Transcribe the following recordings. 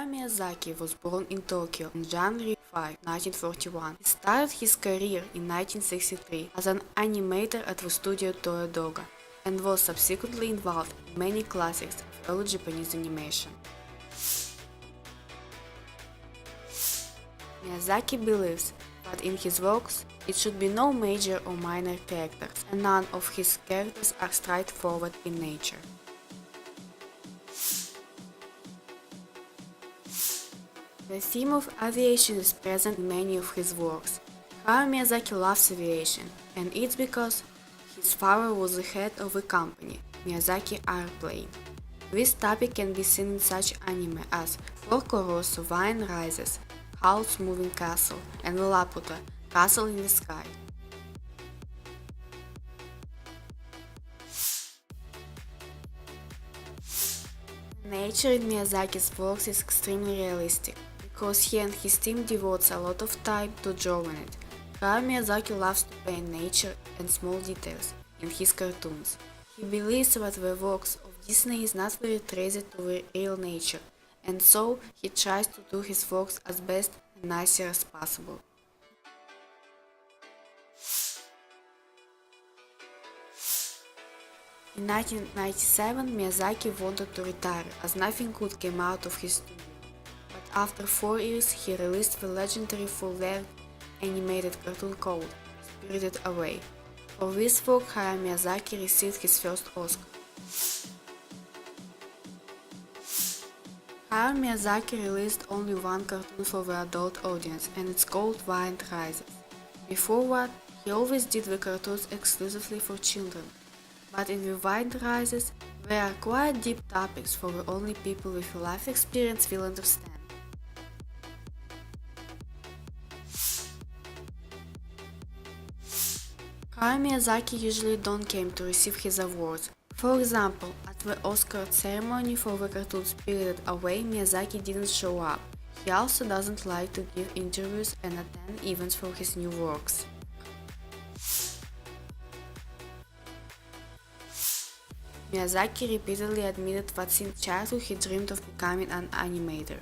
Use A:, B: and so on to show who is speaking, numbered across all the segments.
A: Hayao Miyazaki was born in Tokyo on January 5, 1941. He started his career in 1963 as an animator at the studio Toyodoga and was subsequently involved in many classics of early Japanese animation. Miyazaki believes that in his works it should be no major or minor characters, and none of his characters are straightforward in nature. The theme of aviation is present in many of his works. Hayao Miyazaki loves aviation, and it's because his father was the head of a company, Miyazaki Airplane. This topic can be seen in such anime as Porco Rosso Vine Rises, Howl's Moving Castle, and Laputa Castle in the Sky. Nature in Miyazaki's works is extremely realistic, because he and his team devotes a lot of time to drawing it. Hayao Miyazaki loves to paint nature and small details in his cartoons. He believes that the works of Disney is not very traced to the real nature, and so he tries to do his works as best and nicer as possible. In 1997, Miyazaki wanted to retire as nothing good came out of his studio, but after 4 years he released the legendary full-length animated cartoon called Spirited Away. For this work, Hayao Miyazaki received his first Oscar. Hayao Miyazaki released only one cartoon for the adult audience, and it's called Vine Rises. Before that, he always did the cartoons exclusively for children. But in the Vine Rises, there are quite deep topics for the only people with a life experience will understand. Hayao Miyazaki usually don't came to receive his awards. For example, at the Oscar ceremony for the cartoon Spirited Away, Miyazaki didn't show up. He also doesn't like to give interviews and attend events for his new works. Miyazaki repeatedly admitted that since childhood he dreamed of becoming an animator.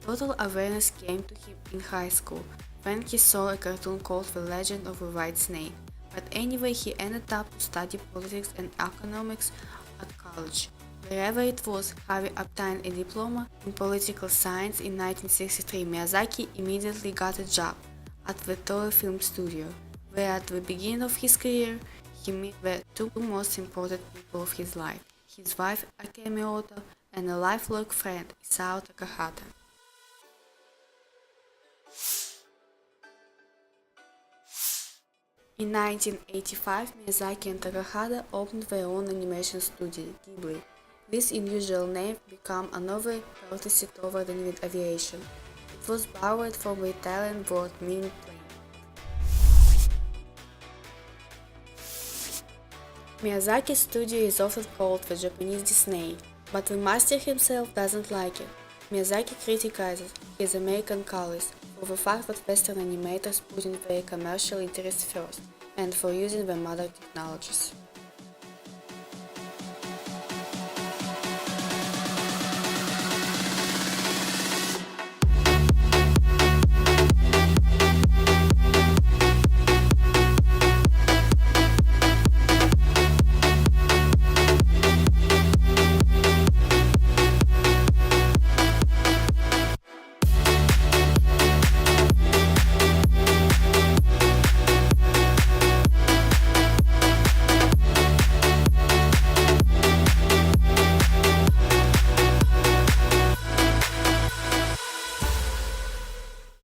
A: Total awareness came to him in high school, when he saw a cartoon called The Legend of the White Snake. But anyway, he ended up to study politics and economics at college. Wherever it was, having obtained a diploma in political science in 1963, Miyazaki immediately got a job at the Toei Film Studio, where at the beginning of his career, he met the two most important people of his life, his wife Akemi Oto and a lifelong friend Isao Takahata. In 1985, Miyazaki and Takahata opened their own animation studio, Ghibli. This unusual name became another courtesy toward aviation. It was borrowed from the Italian word meaning plane. Miyazaki's studio is often called the Japanese Disney, but the master himself doesn't like it. Miyazaki criticizes his American colleagues for the fact that Western animators put in their commercial interests first, and for using the modern technologies.